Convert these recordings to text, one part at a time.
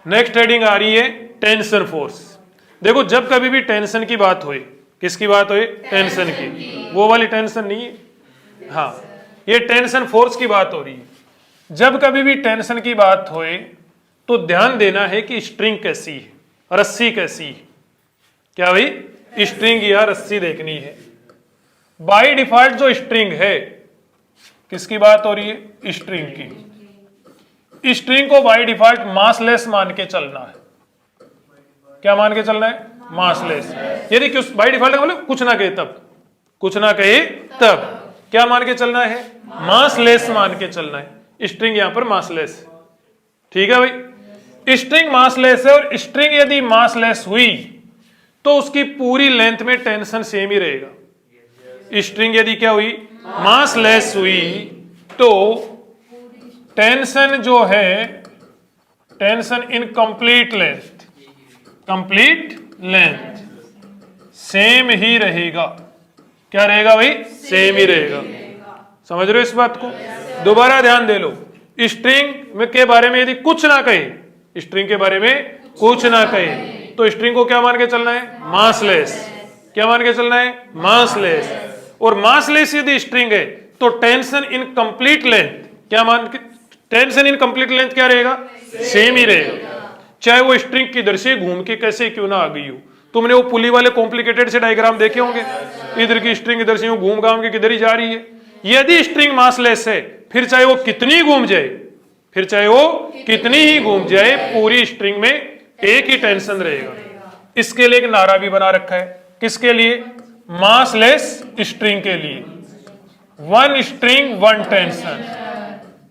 Next heading आ रही है tension force. देखो जब कभी भी टेंशन की बात होए, किसकी बात होए? टेंशन की। वो वाली टेंशन नहीं है, हाँ ये टेंशन फोर्स की बात हो रही है। जब कभी भी टेंशन की बात होए तो ध्यान देना है कि स्ट्रिंग कैसी है, रस्सी कैसी है। क्या भाई? स्ट्रिंग या रस्सी देखनी है। बाय डिफॉल्ट जो स्ट्रिंग है, किसकी बात हो रही है? स्ट्रिंग की। स्ट्रिंग को बाय डिफॉल्ट मासलेस मान के चलना है। क्या मान के चलना है? मासलेस। यदि बाय डिफॉल्ट मतलब कुछ ना कहे तब, कुछ ना कहे तब क्या मान के चलना है? मासलेस मान के चलना है। स्ट्रिंग यहां पर मासलेस, ठीक है भाई। स्ट्रिंग मासलेस है और स्ट्रिंग यदि मासलेस हुई तो उसकी पूरी लेंथ में टेंशन सेम ही रहेगा। स्ट्रिंग यदि क्या हुई? मासलेस हुई तो टेंशन जो है, tension in complete length, complete length same ही रहेगा। क्या रहेगा भाई? सेम ही रहेगा। समझ रहे हो इस बात को? दोबारा ध्यान दे लो। स्ट्रिंग में के बारे में यदि कुछ ना कहे, स्ट्रिंग के बारे में कुछ ना कहे तो स्ट्रिंग को क्या मान के चलना है? मासलेस। क्या मान के चलना है? मासलेस। और मासलेस यदि स्ट्रिंग है तो टेंशन इन कंप्लीट लेंथ क्या मान के, टेंशन इन कंप्लीट लेंथ क्या रहेगा? सेम ही रहेगा। चाहे वो स्ट्रिंग किधर से घूम के कैसे क्यों ना आ गई हो। तुमने वो पुली वाले कॉम्प्लिकेटेड से डायग्राम देखे होंगे, इधर की स्ट्रिंग इधर से घूम घाम के किधर ही जा रही है। यदि स्ट्रिंग मासलेस है फिर चाहे वो कितनी घूम जाए, फिर चाहे वो कितनी ही घूम जाए, पूरी स्ट्रिंग में एक ही टेंशन रहेगा। इसके लिए एक नारा भी बना रखा है। किसके लिए? मासलेस स्ट्रिंग के लिए। One string one tension,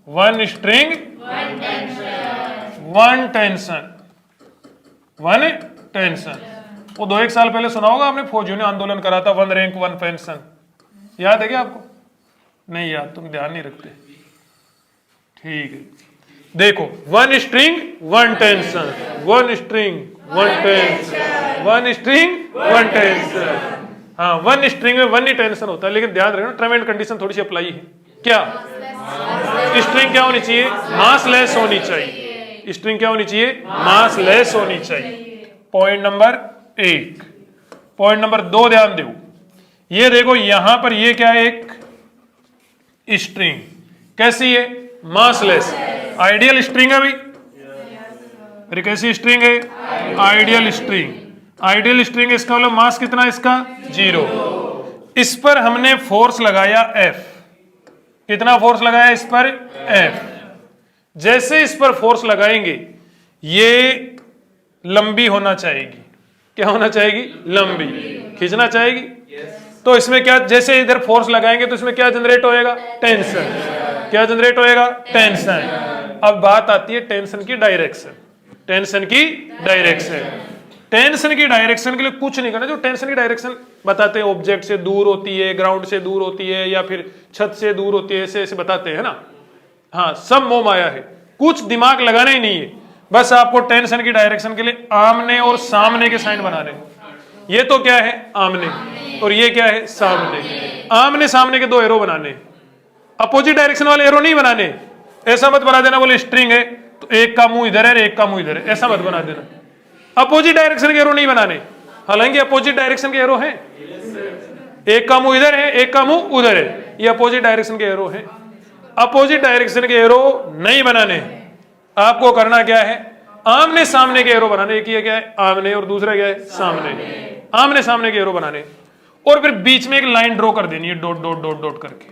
one string one tension, one tension. वो 2-1 साल पहले सुना होगा आपने, फौजियों ने आंदोलन करा था, वन रैंक वन पेंशन। याद है क्या आपको? नहीं याद, तुम ध्यान नहीं रखते। ठीक है, देखो one string one tension, one string one tension, one string one tension. हाँ, वन स्ट्रिंग में वन ही टेंशन होता है, लेकिन ध्यान रखना टर्म एंड कंडीशन थोड़ी सी अप्लाई है। क्या? स्ट्रिंग क्या होनी चाहिए? मासलेस होनी चाहिए। स्ट्रिंग क्या होनी चाहिए? मासलेस होनी चाहिए। Point number 1। पॉइंट नंबर 2 ध्यान दो। ये देखो यहां पर ये क्या है? एक स्ट्रिंग कैसी है? मासलेस। आइडियल स्ट्रिंग है भाई। अरे कैसी स्ट्रिंग है? Ideal string. आइडियल स्ट्रिंग, इसका मतलब मास कितना है इसका? 0। इस पर हमने फोर्स लगाया F। कितना फोर्स लगाया इस पर? F। जैसे इस पर फोर्स लगाएंगे ये लंबी होना चाहेगी। क्या होना चाहेगी? लंबी। खींचना चाहेगी। तो इसमें क्या, जैसे इधर फोर्स लगाएंगे तो इसमें क्या जनरेट होएगा? टेंशन। क्या जनरेट होएगा? टेंशन। अब बात आती है टेंशन की डायरेक्शन। टेंशन की डायरेक्शन, टेंशन की डायरेक्शन के लिए कुछ नहीं करना। जो टेंशन की डायरेक्शन बताते हैं, ऑब्जेक्ट से दूर होती है, ग्राउंड से दूर होती है, या फिर छत से दूर होती है, ऐसे ऐसे बताते हैं ना। हाँ, सब मोह माया है, कुछ दिमाग लगाना ही नहीं है। बस आपको टेंशन की डायरेक्शन के लिए आमने और सामने के साइन बनाने। ये तो क्या है? आमने, और ये क्या है? सामने। आमने सामने के 2 एरो बनाने, अपोजिट डायरेक्शन वाले एरो नहीं बनाने। ऐसा मत बना देना बोले स्ट्रिंग है तो एक का मुंह इधर है एक का मुंह इधर है, ऐसा मत बना देना। अपोजिट डायरेक्शन के एरो नहीं बनाने। हालांकि अपोजिट डायरेक्शन के एरो हैं, एक का मुंह इधर है एक का मुंह उधर है, ये अपोजिट डायरेक्शन के एरो हैं। अपोजिट डायरेक्शन के एरो नहीं बनाने। आपको करना क्या है? आमने सामने के एरो बनाने। एक ये क्या है? आमने, और दूसरा क्या है? सामने। आमने सामने के एरो बनाने और फिर बीच में एक लाइन ड्रॉ कर देनी है, डॉट डॉट डॉट डॉट करके।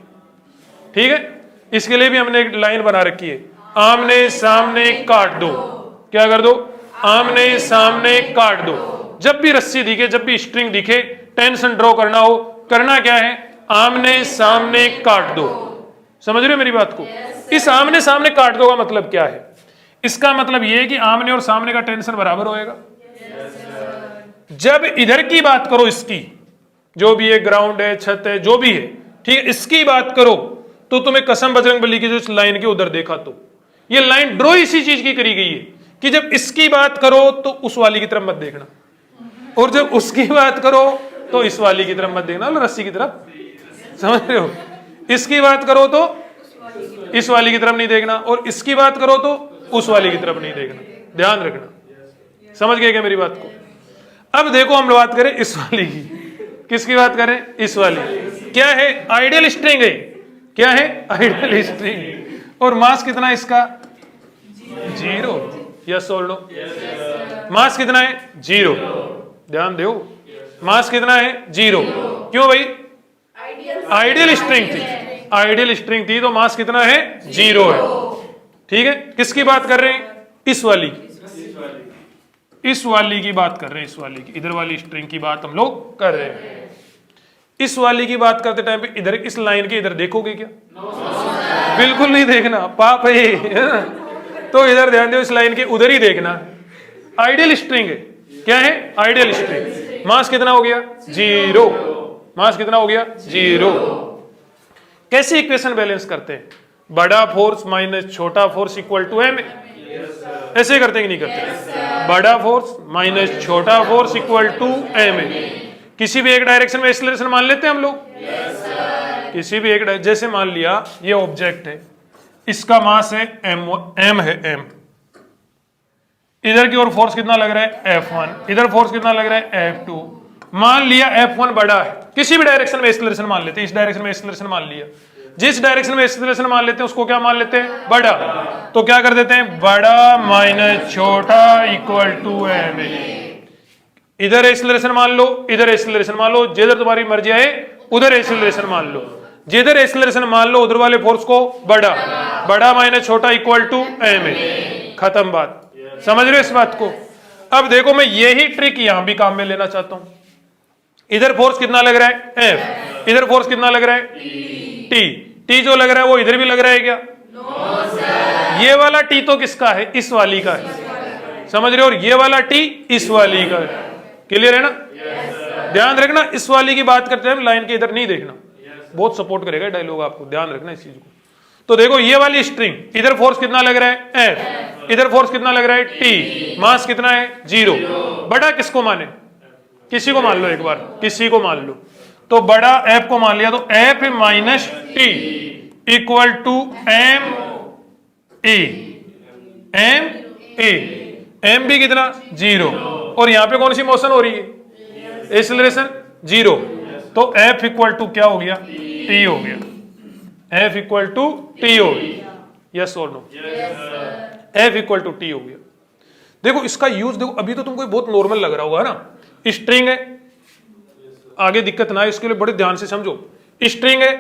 ठीक है, इसके लिए भी हमने एक लाइन बना रखी है, आमने सामने काट दो। क्या कर दो? आमने सामने काट दो। जब भी रस्सी दिखे, जब भी स्ट्रिंग दिखे, टेंशन ड्रॉ करना हो, करना क्या है? आमने सामने काट दो। समझ रहे हो मेरी बात को? इस आमने सामने काट दो का मतलब क्या है? इसका मतलब यह है कि आमने और सामने का टेंशन बराबर होएगा। जब इधर की बात करो, इसकी जो भी है, ग्राउंड है, छत है, जो भी है, ठीक है, इसकी बात करो तो तुम्हें कसम बजरंगबली की जो इस लाइन के उधर देखा, तो ये लाइन ड्रॉ इसी चीज की करी गई है कि जब इसकी बात करो तो उस वाली की तरफ मत देखना, और जब उसकी बात करो तो इस वाली की तरफ मत देखना, रस्सी की तरफ। समझ रहे हो? इसकी बात करो तो इस वाली की तरफ नहीं देखना, और इसकी बात करो तो उस वाली की तरफ नहीं देखना। ध्यान रखना, समझ गए क्या मेरी बात को? अब देखो हम बात करें इस वाली की, किसकी बात करें? इस वाली। क्या है? आइडियल स्ट्रिंग है। क्या है? Ideal string. और मास कितना है इसका? 0। यस और नो? मास कितना है? 0। ध्यान दो, मास कितना है? 0। क्यों भाई? आइडियल स्ट्रिंग थी, आइडियल स्ट्रिंग थी तो मास कितना है? 0 है। ठीक है, किसकी बात कर रहे हैं? इस वाली, इस वाली की बात कर रहे हैं, इस वाली की, इधर वाली स्ट्रिंग की बात हम लोग कर रहे हैं। इस वाली की बात करते टाइम पे इधर इस लाइन के इधर देखोगे क्या? बिल्कुल नहीं देखना, पाप है ना? तो इधर ध्यान दो, इस लाइन के उधर ही देखना। आइडियल स्ट्रिंग है। क्या है? Ideal string. मास कितना हो गया? 0। मास कितना हो गया? 0। कैसे इक्वेशन बैलेंस करते हैं? बड़ा फोर्स माइनस छोटा फोर्स इक्वल टू एम। ऐसे करते हैं कि नहीं करते? बड़ा फोर्स माइनस छोटा फोर्स इक्वल टू एम। किसी भी एक डायरेक्शन में एक्सीलरेशन मान लेते हैं हम लोग। किसी भी एक, जैसे मान लिया ये ऑब्जेक्ट है, इसका मास है m है m। इधर की ओर फोर्स कितना लग रहा है? F1। इधर फोर्स कितना लग रहा है? F2। मान लिया F1 बड़ा है, किसी भी डायरेक्शन में एक्सीलरेशन मान लेते हैं। इस डायरेक्शन में एक्सीलरेशन मान लिया, जिस डायरेक्शन में एक्सीलरेशन मान लेते हैं उसको क्या मान लेते हैं? बड़ा। तो क्या कर देते हैं? बड़ा माइनस छोटा इक्वल टू m। इधर एक्सीलरेशन मान लो, इधर एक्सीलरेशन मान लो, जिधर तुम्हारी मर्जी आए उधर एक्सीलरेशन मान लो। जिधर एक्सीलरेशन मान लो उधर वाले फोर्स को बड़ा, बड़ा माइनस छोटा इक्वल टू m। खत्म बात। समझ रहे हो इस बात को? अब देखो मैं यही ट्रिक यहां भी काम में लेना चाहता हूं। इधर फोर्स कितना लग रहा है? F। इधर फोर्स कितना लग रहा है? T। T जो लग रहा है वो इधर भी लग रहा है क्या? ये वाला T तो किसका है? इस वाली का है। समझ रहे हो? और ये वाला T इस वाली का है। क्लियर है ना? ध्यान रखना, इस वाली की बात करते हैं लाइन के इधर नहीं देखना, बहुत सपोर्ट करेगा डायलॉग आपको, ध्यान रखना इस चीज को। तो देखो ये वाली स्ट्रिंग, इधर फोर्स कितना लग रहा है? F। इधर फोर्स कितना लग रहा है? T। मास कितना है? 0। बड़ा किसको माने? किसी को मान लो, एक बार किसी को मान लो। तो बड़ा F को मान लिया, तो F minus T equal to M A। M A। M भी कितना? 0। और यहां पे कौन सी मोशन हो रही है? एक्सीलरेशन 0। तो F इक्वल टू क्या हो गया? T हो गया। F इक्वल टू T हो गया। यस और no? F equal to T हो गया। देखो इसका यूज देखो, अभी तो तुमको बहुत नॉर्मल लग रहा होगा ना, स्ट्रिंग है, आगे दिक्कत ना है, इसके लिए बड़े ध्यान से समझो। स्ट्रिंग है,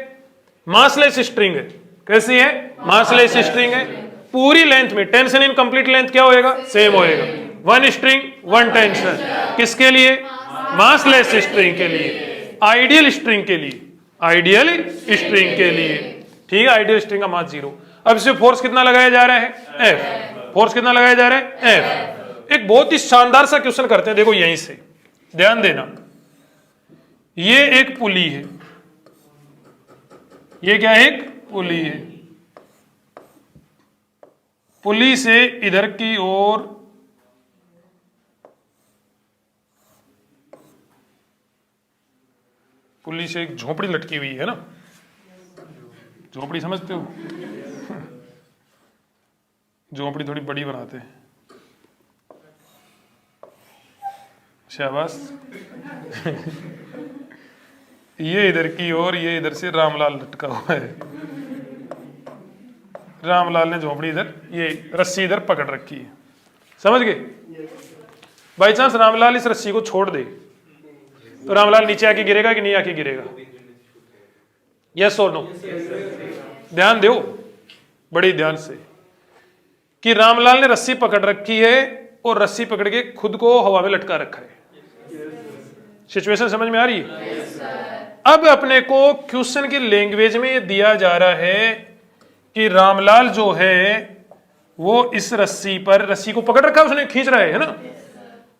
मासलेस स्ट्रिंग है। कैसी है? मासलेस स्ट्रिंग है। पूरी लेंथ में टेंशन इन कंप्लीट लेंथ क्या होएगा? सेम होएगा। One string one tension. किसके लिए? मासलेस स्ट्रिंग के लिए, आइडियल स्ट्रिंग के लिए, आइडियल स्ट्रिंग के लिए। ठीक है, आइडियल स्ट्रिंग का मास 0। अब इसे फोर्स कितना लगाया जा रहा है? F। फोर्स कितना लगाया जा रहा है? F। एक बहुत ही शानदार सा क्वेश्चन करते हैं, देखो यहीं से ध्यान देना। ये एक पुली है, ये क्या है? एक पुली है। पुली से इधर की ओर पुली से एक झोपड़ी लटकी हुई है ना, झोपड़ी समझते हो? झोपड़ी थोड़ी बड़ी बनाते हैं। शाबाश। ये इधर की ओर, ये इधर से रामलाल लटका हुआ है। रामलाल ने झोपड़ी इधर, ये रस्सी इधर पकड़ रखी है। समझ गए? बाई चांस रामलाल इस रस्सी को छोड़ दे तो रामलाल नीचे आके गिरेगा कि नहीं आके गिरेगा? यस और नो? ध्यान दो बड़ी ध्यान से कि रामलाल ने रस्सी पकड़ रखी है और रस्सी पकड़ के खुद को हवा में लटका रखा है। सिचुएशन समझ में आ रही है? अब अपने को क्वेश्चन की लैंग्वेज में दिया जा रहा है कि रामलाल जो है वो इस रस्सी पर, रस्सी को पकड़ रखा है उसने, खींच रहा है ना।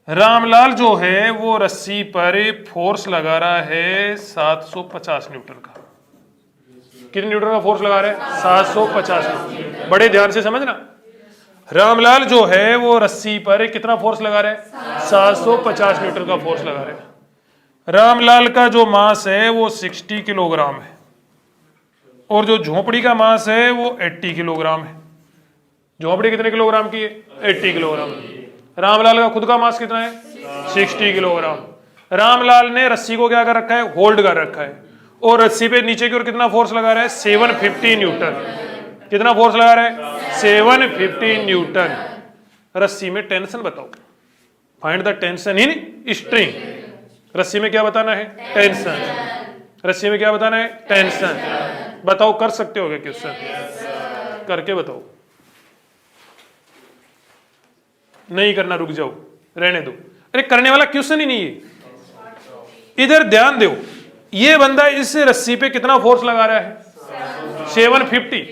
रामलाल जो है वो रस्सी पर फोर्स लगा रहा है 750 न्यूटन का। कितने न्यूटन का फोर्स लगा रहा है? 750 न्यूटन। बड़े ध्यान से समझना, रामलाल जो है वो रस्सी पर कितना फोर्स लगा रहा है? 750 न्यूटन का फोर्स लगा रहा है। रामलाल का जो मास है वो 60 किलोग्राम है और जो झोपड़ी का मास है वो 80 किलोग्राम है। झोपड़ी कितने किलोग्राम की है? 80 किलोग्राम। रामलाल का खुद का मास कितना है? 60 किलोग्राम। रामलाल ने रस्सी को क्या कर रखा है? होल्ड कर रखा है, और रस्सी पे नीचे की ओर कितना फोर्स लगा रहा है? 750 न्यूटन। कितना फोर्स लगा रहा है? 750 न्यूटन। रस्सी में टेंशन बताओ, find the tension in string. रस्सी में क्या बताना है? टेंशन। रस्सी में क्या बताना है? टेंशन। बताओ, कर सकते हो क्या क्वेश्चन? करके बताओ। नहीं करना, रुक जाओ, रहने दो। अरे करने वाला क्वेश्चन ही नहीं है। इधर ध्यान दो, ये बंदा इस रस्सी पे कितना फोर्स लगा रहा है? 750।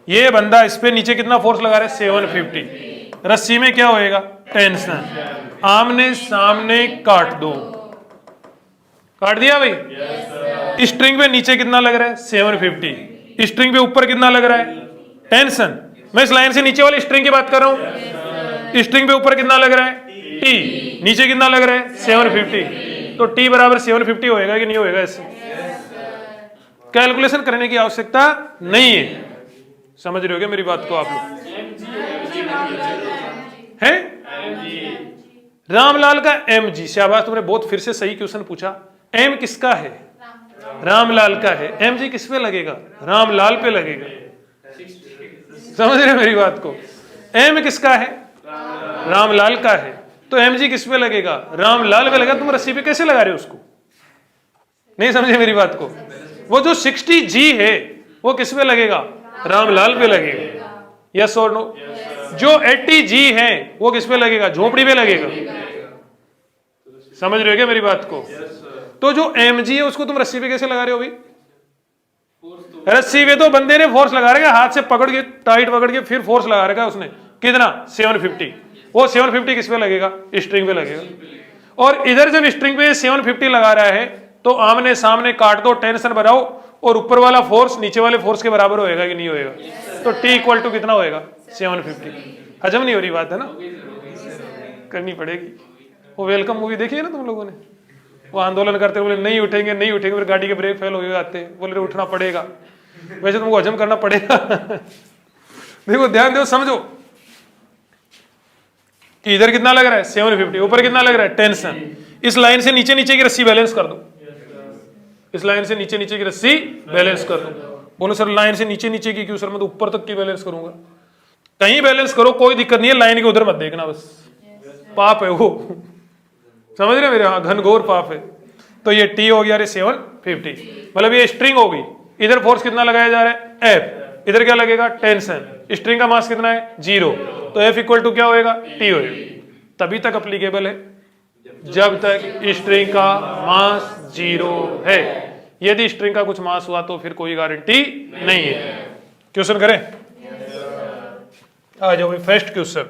ये बंदा इस पे नीचे कितना फोर्स लगा रहा है? 750। रस्सी में क्या होएगा? टेंशन। आमने सामने काट दो। काट दिया भाई। स्ट्रिंग पे नीचे कितना लग रहा है? 750। स्ट्रिंग पे ऊपर कितना लग रहा है? टेंशन। मैं इस लाइन से नीचे वाली स्ट्रिंग की बात कर रहा हूं। स्ट्रिंग पे ऊपर कितना लग रहा है? टी। नीचे कितना लग रहा है? 750। तो टी बराबर 750 होएगा कि नहीं होएगा? इससे कैलकुलेशन करने की आवश्यकता नहीं है। समझ रहे हो क्या मेरी बात को आप लोग? है रामलाल का एम जी। शाबाश, तुमने बहुत फिर से सही क्वेश्चन पूछा। एम किसका है? रामलाल का है। एम जी किस पे लगेगा? रामलाल पे लगेगा। समझ रहे मेरी बात को? एम किसका है? रामलाल का है। तो एम जी किस पे लगेगा? रामलाल पे लगेगा। तुम रस्सी पे कैसे लगा रहे हो उसको? नहीं समझे मेरी बात को? वो जो 60 जी है वो किस पे लगेगा? रामलाल पे लगेगा। यस और नो? जो 80 जी है वो किस पे लगेगा? झोपड़ी पे लगेगा। समझ रहे हो क्या मेरी बात को? तो जो एम जी है उसको तुम रस्सी पे कैसे लगा रहे हो भाई? रस्सी पे तो बंदे ने फोर्स लगा रखा, हाथ से पकड़ के टाइट पकड़ के फिर फोर्स लगा रखा उसने। कितना? 750। वो 750 किस पे लगेगा? स्ट्रिंग पे लगेगा। और इधर जब स्ट्रिंग पे 750 लगा रहा है तो आमने सामने काट दो, टेंशन बनाओ, और ऊपर वाला फोर्स नीचे वाले फोर्स के बराबर होएगा कि नहीं होएगा? तो T इक्वल टू कितना होएगा? 750। हजम नहीं हो रही बात है ना? करनी पड़ेगी। वो वेलकम मूवी देखी है ना तुम लोगों ने? वो आंदोलन करते बोले नहीं उठेंगे नहीं उठेंगे, फिर गाड़ी के ब्रेक फेल हो जाते, बोले उठना पड़ेगा। वैसे तुमको हजम करना पड़ेगा। देखो ध्यान दो, समझो कि इधर कितना लग रहा है? 750। ऊपर कितना लग रहा है? टेंशन। इस लाइन से नीचे नीचे की रस्सी बैलेंस कर दो। इस लाइन से नीचे नीचे की रस्सी बैलेंस कर दो। बोलो सर लाइन से नीचे नीचे की क्यों? सर मैं तो ऊपर तक की बैलेंस करूंगा। कहीं बैलेंस करो, कोई दिक्कत नहीं है, लाइन के उधर मत देखना बस। पाप है वो, समझ रहे मेरे? हाँ, घनघोर पाप है। तो ये T हो गया 750, मतलब ये स्ट्रिंग हो गई। इधर फोर्स कितना लगाया जा रहा है? F। इधर क्या लगेगा? टेंशन। स्ट्रिंग का मास कितना है? 0। तो F इक्वल टू क्या होएगा? T होएगा। तभी तक अप्लीकेबल है जब तक स्ट्रिंग का मास 0 है। यदि स्ट्रिंग का कुछ मास हुआ तो फिर कोई गारंटी नहीं है। क्वेश्चन करें? आ जाओ भाई, फर्स्ट क्वेश्चन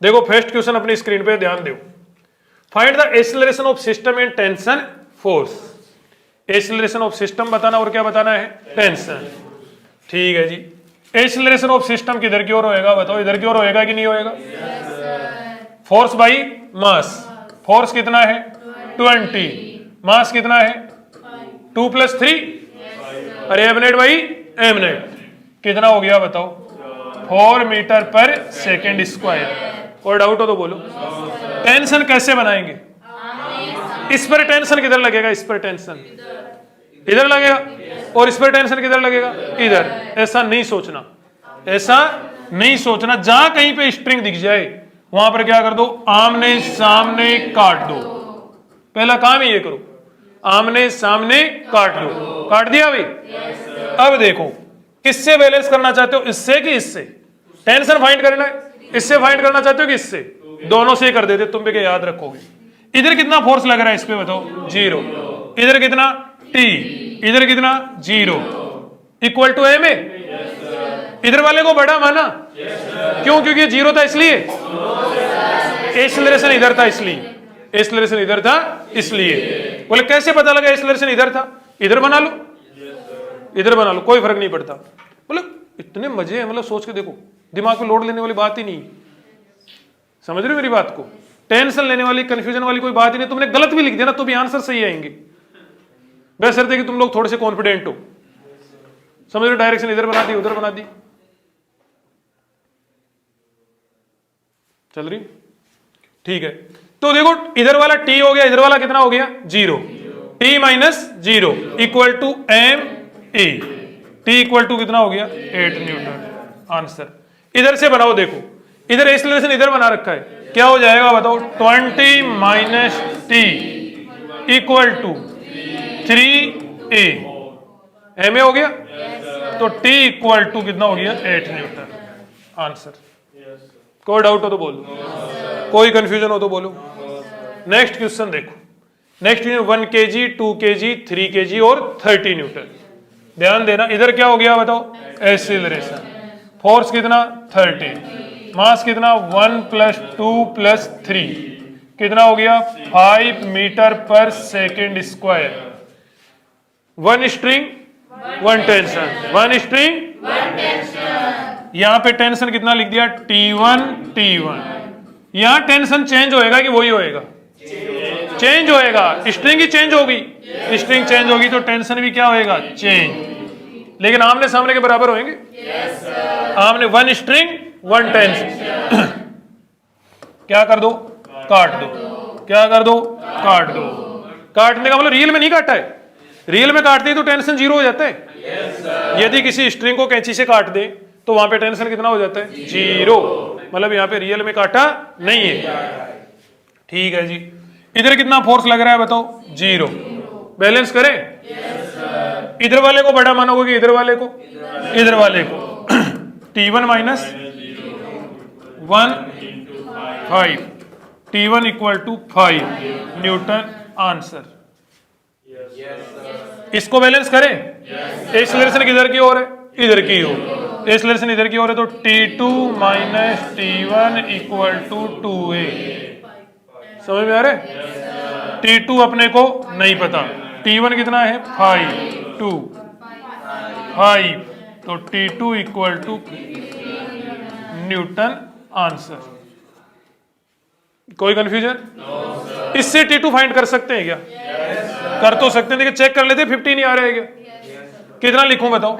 देखो। फर्स्ट क्वेश्चन अपनी स्क्रीन पे ध्यान दो। Find the acceleration of system and tension force. Acceleration of system बताना और क्या बताना है? टेंशन। ठीक है जी। एक्सीलरेशन ऑफ सिस्टम किधर की ओर होएगा? बताओ, इधर की ओर होएगा कि नहीं होएगा? Force by mass. फोर्स कितना है? 20। मास कितना है? 2 + 3। अरे एम नेट भाई, एम नेट कितना हो गया बताओ? 4 मीटर पर सेकेंड स्क्वायर। और डाउट हो तो बोलो। टेंशन कैसे बनाएंगे? इस पर टेंशन किधर लगेगा? इस पर टेंशन इधर लगेगा, और इस पर टेंशन किधर लगेगा? इधर। ऐसा नहीं सोचना, ऐसा नहीं सोचना। जहां कहीं पे स्ट्रिंग दिख जाए वहां पर क्या कर दो? आमने सामने काट दो। पहला काम ही ये करो, आमने सामने काट दो। काट दिया भाई? अब देखो किससे बैलेंस करना चाहते हो? इससे कि इससे? टेंशन फाइंड करना है, इससे फाइंड करना चाहते हो कि इससे? दोनों से कर देते, तुम भी क्या याद रखोगे। इधर कितना फोर्स लग रहा है इस पे बताओ? 0। इधर कितना? T। इधर कितना? 0 इक्वल टू M है। इधर वाले को बड़ा माना क्यों? क्योंकि 0 था इसलिए। एक्सीलरेशन इधर था इसलिए। एक्सीलरेशन इधर था इसलिए। बोले कैसे पता लगा एक्सीलरेशन इधर था? इधर बना लो, इधर बना लो, कोई फर्क नहीं पड़ता। मतलब इतने मजे हैं, मतलब सोच के देखो, दिमाग पे लोड लेने वाली बात ही नहीं। समझ रहे हो मेरी बात को? टेंशन लेने वाली, कंफ्यूजन वाली कोई बात ही नहीं। तुमने गलत भी लिख दिया ना तो भी आंसर सही आएंगे, बशर्ते कि तुम लोग थोड़े से कॉन्फिडेंट हो। समझ रहे हो? डायरेक्शन इधर बना दी, उधर बना दी। चल रही, ठीक है। तो देखो इधर वाला t हो गया, इधर वाला कितना हो गया 0, t minus 0 equal to m a, t equal to कितना हो गया 8 न्यूटन। आंसर इधर से बनाओ, देखो इधर एक्सीलरेशन इधर बना रखा है, क्या हो जाएगा बताओ 20 minus t equal to 3a, m a हो गया, तो t इक्वल टू कितना हो गया 8 न्यूटन। आंसर कोई डाउट हो तो बोलो, कोई कंफ्यूजन हो तो बोलो। नेक्स्ट क्वेश्चन देखो, नेक्स्ट 1 kg 2 kg 3 kg और 30 न्यूटन। ध्यान देना, इधर क्या हो गया बताओ एक्सीलरेशन, फोर्स कितना 30, मास कितना 1 + 2 + 3 कितना हो गया 5 मीटर पर second square. 1 string 1 tension, 1 string 1 tension. यहां पे टेंशन कितना लिख दिया T1 T1। यहां टेंशन चेंज होएगा कि वही होएगा, चेंज होएगा, स्ट्रिंग ही चेंज होगी, स्ट्रिंग चेंज होगी तो टेंशन भी क्या होएगा चेंज, लेकिन आमने सामने के बराबर होंगे। आमने 1 स्ट्रिंग 1 टेंशन। क्या कर दो काट दो, क्या कर दो काट दो। काटने का मतलब रियल में नहीं काटा है, रियल में काटते तो टेंशन 0 हो जाता है। यदि किसी स्ट्रिंग को कैंची से काट दे तो वहां पे टेंशन कितना हो जाता है 0, मतलब यहां पे रियल में काटा नहीं है। ठीक है जी, इधर कितना फोर्स लग रहा है बताओ 0। बैलेंस करें, इधर वाले को बड़ा मानोगे कि इधर वाले को, इधर वाले को। T1 minus 1 5, T1 equal to 5 newton. Answer इसको बैलेंस करें, एक्सीलरेशन किधर की ओर है, इधर की ओर, एक्सीलरेशन इधर की ओर है तो T2 minus T1 equal to 2a। समझ में आ रहा है? T2 अपने को नहीं पता, T1 कितना है 5 2 5, तो T2 equal to newton. Answer कोई कंफ्यूजन? इससे T2 फाइंड कर सकते हैं क्या? कर तो सकते हैं, लेकिन चेक कर लेते 50 नहीं आ रहा है क्या? कितना लिखूं बताओ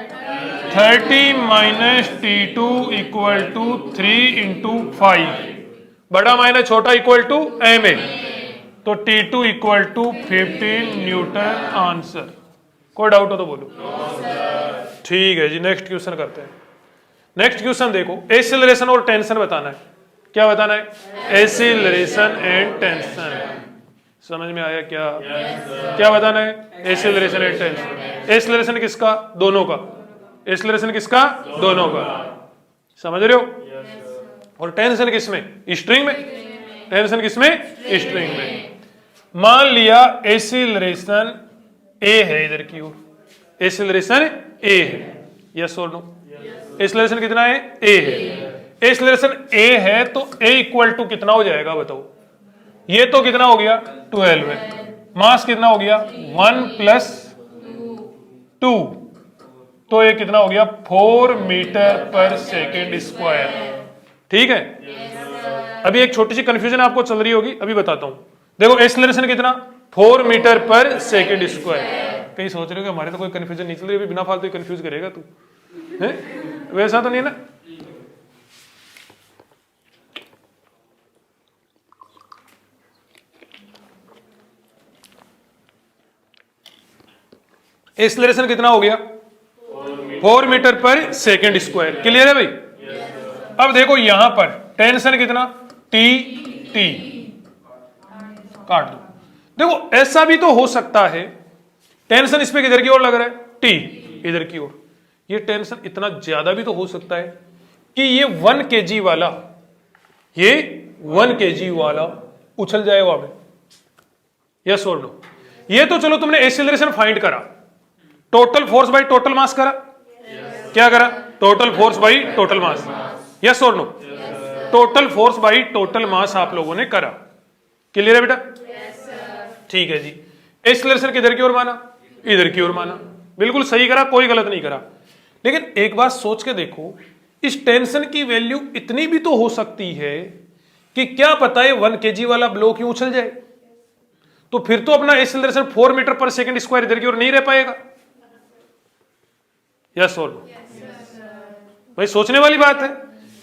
30 minus T2 equal to 3 into 5, बड़ा माइनस छोटा इक्वल टू एम ए, तो T2 equal to 15 newton. Answer कोई डाउट हो तो बोलो। ठीक है जी, नेक्स्ट क्वेश्चन करते हैं। नेक्स्ट क्वेश्चन देखो, एक्सीलरेशन और टेंशन बताना है। क्या बताना है? Acceleration and tension. समझ में आया क्या? क्या बताना है? Acceleration and tension. एक्सीलरेशन किसका? दोनों का। एक्सीलरेशन किसका? दोनों का। समझ रहे हो? और टेंशन किसमें? स्ट्रिंग में। टेंशन किसमें? स्ट्रिंग में। मान लिया एक्सीलरेशन ए है इधर की ओर, एक्सीलरेशन ए है, यस और नो? एक्सीलरेशन कितना है? ए है। एक्सीलरेशन ए है तो ए इक्वल टू कितना हो जाएगा बताओ? ये तो कितना हो गया 12 है। मास कितना हो गया 1 + 2, तो ये कितना हो गया 4 मीटर पर सेकेंड स्क्वायर। ठीक है, अभी एक छोटी सी कंफ्यूजन आपको चल रही होगी, अभी बताता हूं। देखो एक्सीलरेशन कितना 4 मीटर पर सेकेंड स्क्वायर। कहीं सोच रहे हो कि हमारे तो कोई कंफ्यूजन नहीं चल रही, अभी बिना फालतू कंफ्यूज करेगा तू है? वैसा तो नहीं ना। एक्सीलरेशन कितना हो गया 4 मीटर पर सेकेंड स्क्वायर। क्लियर है भाई? अब देखो यहां पर टेंशन कितना टी टी, काट दो। देखो ऐसा भी तो हो सकता है टेंशन इस पे किधर की ओर लग रहा है टी इधर की ओर, ये टेंशन इतना ज्यादा भी तो हो सकता है कि ये 1 kg वाला, ये 1 kg वाला उछल जाए वहां में, यस और नो? ये तो चलो तुमने एक्सीलरेशन फाइंड करा, total force by total mass करा। क्या करा? Total force by total mass, yes और no? Total force by total mass आप लोगों ने करा। क्लियर है बेटा? ठीक है जी। एक्सीलरेशन किधर की ओर माना? इधर की ओर माना। बिल्कुल सही करा, कोई गलत नहीं करा। लेकिन एक बात सोच के देखो, इस टेंशन की वैल्यू इतनी भी तो हो सकती है कि क्या पता है 1 kg वाला ब्लॉक ही उछल जाए, तो फिर तो अपना एक्सीलरेशन 4 मीटर पर सेकेंड स्क्वायर इधर की ओर नहीं रह पाएगा। यस और नो? भाई सोचने वाली बात है।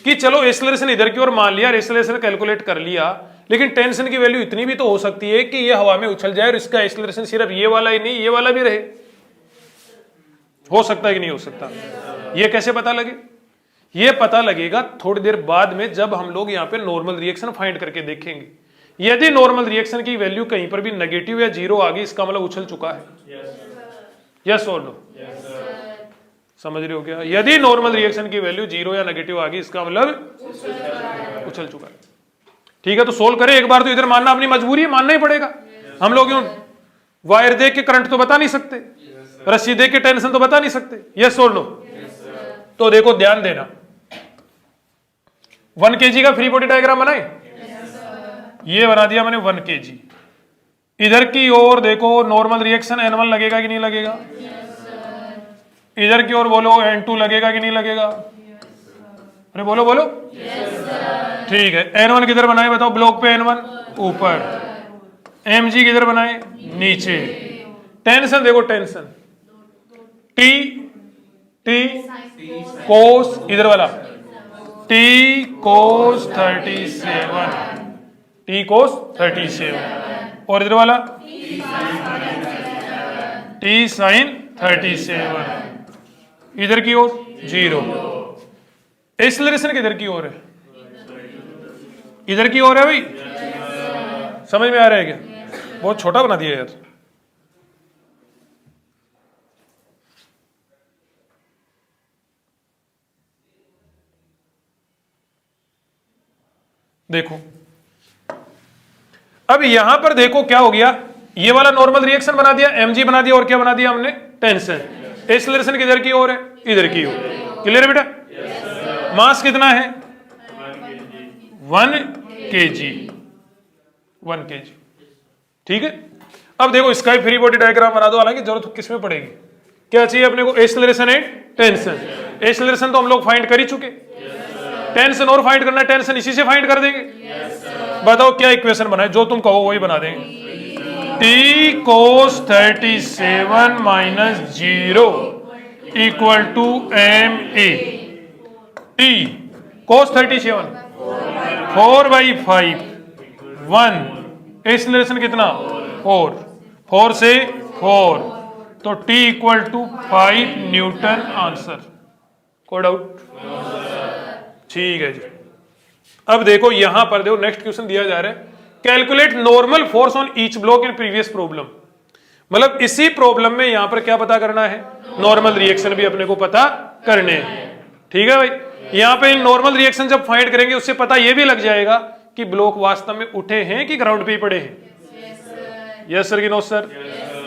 कि चलो एक्सेलरेशन इधर की ओर मान लिया, एक्सेलरेशन कैलकुलेट कर लिया, लेकिन टेंशन की वैल्यू इतनी भी तो हो सकती है कि ये हवा में उछल जाए और इसका एक्सेलरेशन सिर्फ ये वाला ही नहीं, ये वाला भी रहे। हो सकता है कि नहीं हो सकता? ये कैसे पता लगे? ये पता लगेगा थोड़ी देर बाद में, जब हम लोग यहाँ पे नॉर्मल रिएक्शन फाइंड करके देखेंगे। यदि नॉर्मल रिएक्शन की वैल्यू कहीं पर भी नेगेटिव या जीरो आ गई, इसका मतलब उछल चुका है। यस और नो? समझ रहे हो क्या? यदि नॉर्मल रिएक्शन की वैल्यू जीरो या नेगेटिव आ गई, इसका मतलब उछल चुका है। ठीक है, तो सोल्व करें एक बार। तो इधर मानना अपनी मजबूरी है, मानना ही पड़ेगा। हम लोग यूं वायर देख के करंट तो बता नहीं सकते, रस्सी देख के टेंशन तो बता नहीं सकते। यस और नो? तो देखो ध्यान देना, 1 kg का फ्री बॉडी डायग्राम बनाए। ये बना दिया मैंने 1 kg। इधर की ओर देखो नॉर्मल रिएक्शन N1 लगेगा कि नहीं लगेगा? इधर की ओर बोलो N2 लगेगा कि नहीं लगेगा? अरे बोलो बोलो। ठीक है, N1 किधर बनाए बताओ? ब्लॉक पे N1 ऊपर, mg किधर बनाए? नीचे। टेंशन देखो, टेंशन T कोस, इधर वाला T कोस 37, T कोस 37, और इधर वाला T साइन 37। इधर की ओर 0। एक्सेलरेशन किधर की ओर है? इधर की ओर है भाई। समझ में आ रहा है क्या? बहुत छोटा बना दिया यार। देखो अब यहां पर देखो क्या हो गया, ये वाला नॉर्मल रिएक्शन बना दिया, mg बना दिया, और क्या बना दिया हमने? टेंशन। एक्सेलरेशन किधर की ओर है? इधर की ओर। क्लियर बेटा? मास कितना है? 1 kg। 1 kg। ठीक है, अब देखो इसका ही फ्री बॉडी डायग्राम बना दो। हालांकि जरूरत किसमें पड़ेगी? क्या चाहिए अपने को? Acceleration and tension. एक्सेलरेशन तो हम लोग फाइंड कर ही चुके, टेंशन और फाइंड करना है। टेंशन इसी से फाइंड कर देंगे। बताओ क्या इक्वेशन बनाए? जो तुम कहो वही बना देंगे। T cos 37 minus 0 equal to ma। T cos 37 4/5 1। Acceleration कितना? 4। 4 से 4, तो T equal to 5 newton. Answer. कोई डाउट? ठीक है जी। अब देखो यहां पर देखो, नेक्स्ट क्वेश्चन दिया जा रहा है, calculate normal force on each block in previous problem. मतलब इसी प्रॉब्लम में यहां पर क्या पता करना है? नॉर्मल रिएक्शन भी अपने को पता करने हैं। ठीक है भाई, यहां पे नॉर्मल रिएक्शन जब फाइंड करेंगे उससे पता यह भी लग जाएगा कि ब्लॉक वास्तव में उठे हैं कि ग्राउंड पे ही पड़े हैं। यस सर कि नो सर?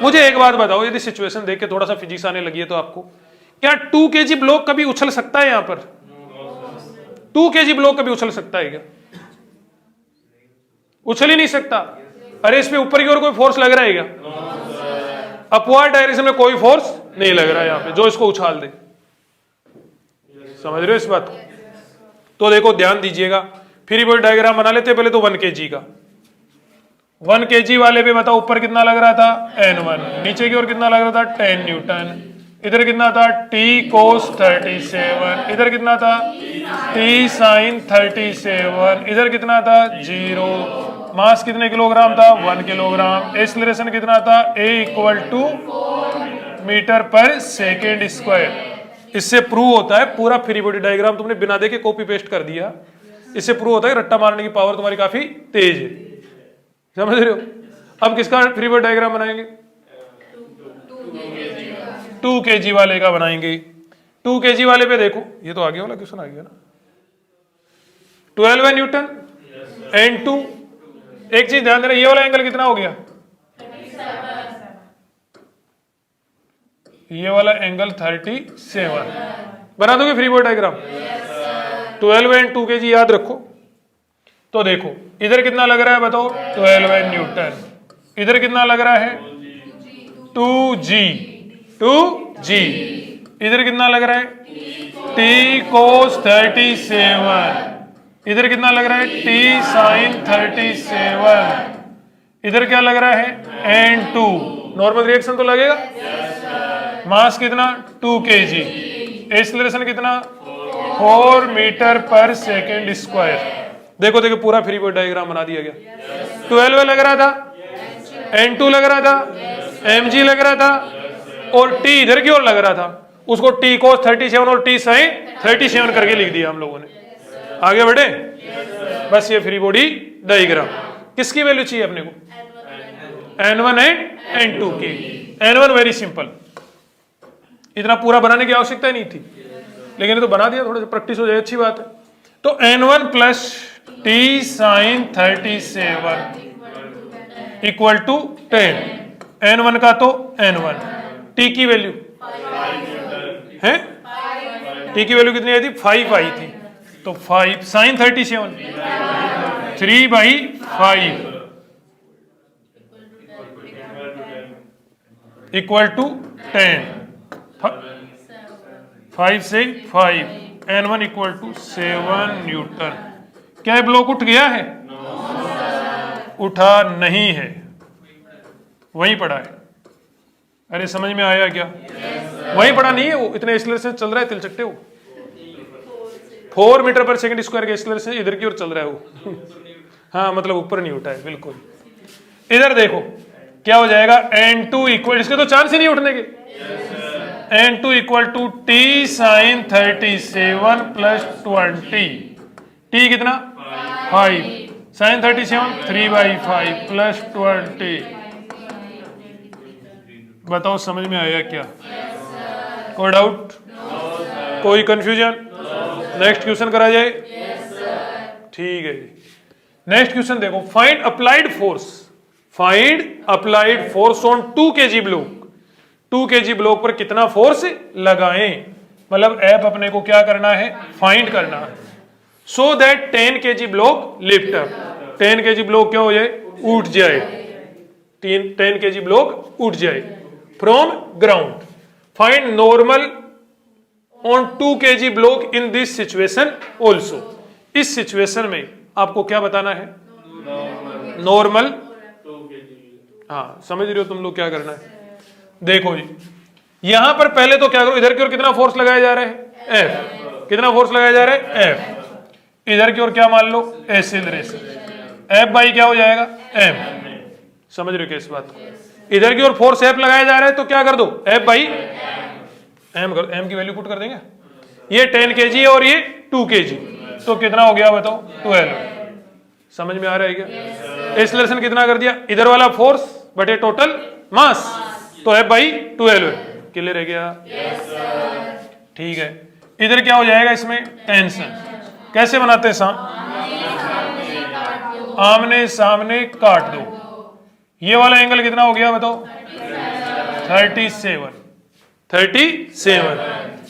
मुझे एक बात बताओ, यदि सिचुएशन देख के थोड़ा सा फिजिक्स आने लगी है तो आपको, क्या 2 kg ब्लॉक कभी उछल सकता है? यहां पर 2 kg ब्लॉक कभी उछल सकता है क्या? उछल ही नहीं सकता। अरे इस पे ऊपर की ओर कोई फोर्स लग रहा है क्या? अपवर्ड डायरेक्शन में कोई फोर्स नहीं लग रहा है यहां पे जो इसको उछाल दे। समझ रहे हो इस बात को? तो देखो ध्यान दीजिएगा, फ्री बॉडी डायग्राम बना लेते हैं पहले तो 1 kg का। 1 kg वाले पे बताओ ऊपर कितना लग रहा था? N1। नीचे की ओर कितना लग रहा था? 10 न्यूटन। इधर कितना था? T cos 37। इधर कितना था? T sin 37। इधर कितना था? 0। मास कितने किलोग्राम था? 1 किलोग्राम। एक्सेलरेशन कितना था? A इक्वल टू मीटर पर सेकेंड स्क्वायर। इससे प्रूव होता है, पूरा फ्री बॉडी डायग्राम तुमने बिना देखे कॉपी पेस्ट कर दिया, इससे प्रूव होता है रट्टा मारने की पावर तुम्हारी काफी तेज है। समझ रहे हो? अब किसका फ्री बॉडी डायग्राम बनाएंगे? 2 kg वाले का बनाएंगे। 2 kg वाले पे देखो, ये तो आगे वाला क्वेश्चन आ गया ना। 12 न्यूटन N2। एक चीज ध्यान देना, ये वाला एंगल कितना हो गया? ये वाला एंगल 37। बना दोगे free body diagram? 12 and 2 kg याद रखो। तो देखो इधर कितना लग रहा है बताओ? 12 न्यूटन। इधर कितना लग रहा है? 2g। इधर कितना लग रहा है? T cos 37। इधर कितना लग रहा है? T sin 37। इधर क्या लग रहा है? N2। नॉर्मल रिएक्शन तो लगेगा। मास कितना? 2 kg। एक्सेलरेशन कितना? 4 मीटर पर सेकेंड स्क्वायर। देखो देखो पूरा फ्री बॉडी डायग्राम बना दिया गया। 12 लग रहा था, N2 लग रहा था, mg लग रहा था, और t इधर की ओर लग रहा था। उसको t cos 37 और t sin 37 करके लिख दिया हम लोगों ने। आगे बढ़े, बस ये फ्री बॉडी डायग्राम। किसकी वैल्यू चाहिए अपने को? N1 एंड N2 की। N1 वेरी सिंपल, इतना पूरा बनाने की आवश्यकता नहीं थी, लेकिन ये तो बना दिया, थोड़ा सा प्रैक्टिस हो जाए, अच्छी बात है। तो N1 plus t sin 37 equal to 10। N1 का तो N1, t की वैल्यू है, t की वैल्यू कितनी आई थी? 5 आई थी। तो 5 sin 37 3/5 इक्वल टू 10। 5 से 5, N1 इक्वल टू 7 न्यूटन। क्या ये ब्लॉक उठ गया है? उठा नहीं है, वहीं पड़ा है। अरे समझ में आया क्या? वहीं पड़ा नहीं है वो, इतने एक्सीलरेशन चल रहा है तिलचट्टे वो। 4 मीटर पर सेकंड स्क्वायर के एक्सीलरेशन इधर की ओर चल रहा है वो। हाँ मतलब ऊपर नहीं उठा है बिल्कुल। इधर देखो क्या हो जाएगा, N2 इक्वल, इसके तो चांस ही नहीं उठने के। N2 equal to t sin 37 plus 20। t कितना? 5 sin 37 3/5 प्लस 20। बताओ समझ में आया क्या? कोई डाउट, कोई कंफ्यूजन? नेक्स्ट क्वेश्चन करा जाए। ठीक है जी, नेक्स्ट क्वेश्चन देखो। Find applied force, find applied force on 2 kg block. 2 kg block पर कितना फोर्स लगाएं, मतलब एफ अपने को क्या करना है? फाइंड करना है। So that 10 kg block lift up, 10 kg block क्या हो जाए? उठ जाए। 10 kg ब्लॉक उठ जाए from ground. Find normal on 2 kg block in this situation also. इस सिचुएशन में आपको क्या बताना है? नॉर्मल। हाँ समझ रहे हो तुम लोग क्या करना है? देखो जी, यहां पर पहले तो क्या करो, इधर की ओर कितना फोर्स लगाया जा रहा है? F। कितना फोर्स लगाया जा रहा है? F। इधर की ओर क्या मान लो? एक्सीलरेशन। F बाई क्या हो जाएगा? M। समझ रहे हो क्या इस बात को? इधर की ओर फोर्स F लगाया जा रहा है तो क्या कर दो? F बाई M कर, M की वैल्यू पुट कर देंगे। ये 10 kg है और ये 2 kg, तो कितना हो गया बताओ? 12। समझ में आ रहा है क्या? एक्सीलरेशन कितना कर दिया? इधर वाला फोर्स बटे टोटल मास, तो F बाई 12। क्लियर है क्या? ठीक है। इधर क्या हो जाएगा इसमें? टेंशन। कैसे बनाते हैं? आमने सामने काट दो। ये वाला एंगल कितना हो गया बताओ? 37।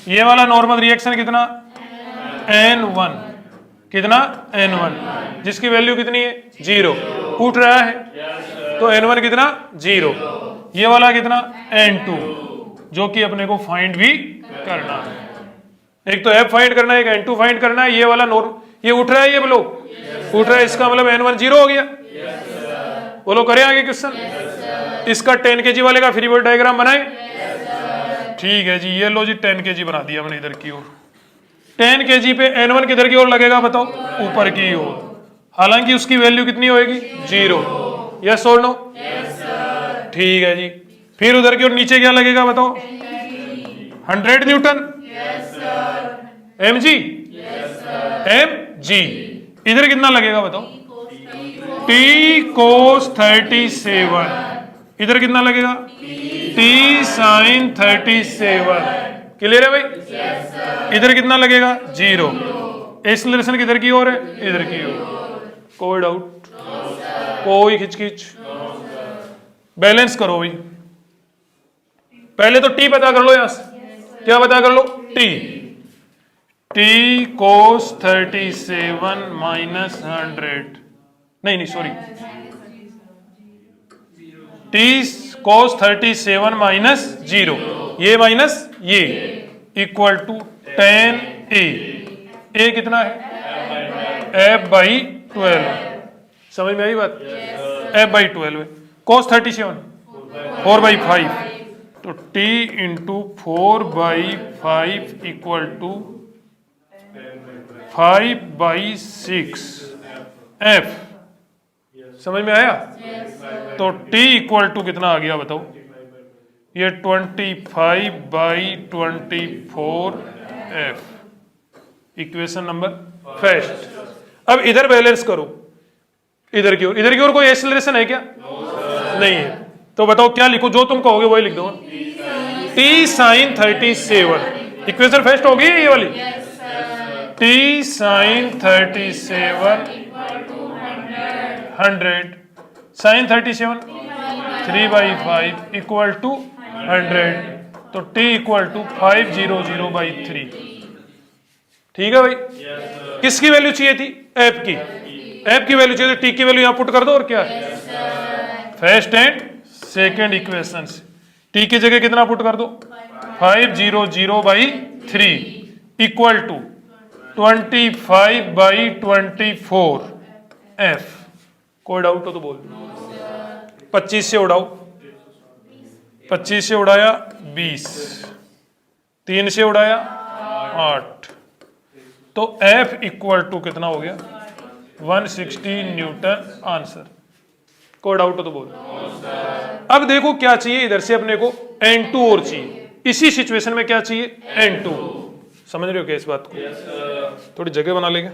ये वाला नॉर्मल रिएक्शन कितना? N1। कितना? N1, जिसकी वैल्यू कितनी है? 0। उठ रहा है तो N1 कितना? 0। ये वाला कितना? N2, जो कि अपने को फाइंड भी करना है। एक तो F फाइंड करना है, एक N2 फाइंड करना है। ये वाला ये उठ रहा है, ये ब्लॉक उठ रहा है, इसका मतलब N1 0 हो गया। बोलो करें आगे क्वेश्चन। इसका 10 kg वाले का फ्री बॉडी डायग्राम बनाए। ठीक है जी, ये लो जी 10 kg बना दिया मैंने इधर की ओर। 10 kg पे N1 किधर की ओर लगेगा बताओ? ऊपर की ओर। हालांकि उसकी वैल्यू कितनी होएगी? 0। यस और नो? ठीक है जी। फिर उधर की ओर नीचे क्या लगेगा बताओ? 100 न्यूटन। mg, mg। इधर कितना लगेगा बताओ? t cos 37। इधर कितना लगेगा? t sin 37। क्लियर है भाई? इधर कितना लगेगा? 0। एक्सीलरेशन किधर की ओर है? इधर की ओर। कोई डाउट? कोई खिचखिच? बैलेंस करो भाई। पहले तो t पता कर लो, यहां से क्या पता कर लो? t cos 37 माइनस 100, नहीं सॉरी, t cos 37 माइनस 0, ये माइनस ये, इक्वल टू 10a। a कितना है? F by 12। समझ में आई बात? F बाई 12 है। cos 37 4/5, तो t into 4/5 equal to 5/6 F। समझ में आया? तो T इक्वल टू कितना आ गया बताओ? ये 25/24 F। Equation number first. अब इधर बैलेंस करो, इधर की ओर कोई एक्सेलरेशन है क्या? नहीं है। तो बताओ क्या लिखो, जो तुम कहोगे वही लिख दो। T sin 37। इक्वेशन फर्स्ट होगी ये वाली। T sin 37 100 sin 37 3/5 equal to 100। तो T इक्वल टू 500/3। ठीक है भाई? किसकी वैल्यू चाहिए थी? F की। F की वैल्यू चाहिए, T की वैल्यू यहां पुट कर दो और क्या है? फर्स्ट एंड सेकेंड इक्वेशन से T की जगह कितना पुट कर दो? 500/3 इक्वल टू 25/24 F। कोई डाउट हो तो बोल। 25 से उड़ाओ, 25 से उड़ाया 20, 3 से उड़ाया 8। तो F इक्वल टू कितना हो गया? 160 न्यूटन आंसर। कोई डाउट हो तो बोल। अब देखो क्या चाहिए इधर से अपने को? N2 और चाहिए। इसी सिचुएशन में क्या चाहिए? N2। समझ रहे हो क्या इस बात को? थोड़ी जगह बना लेंगे।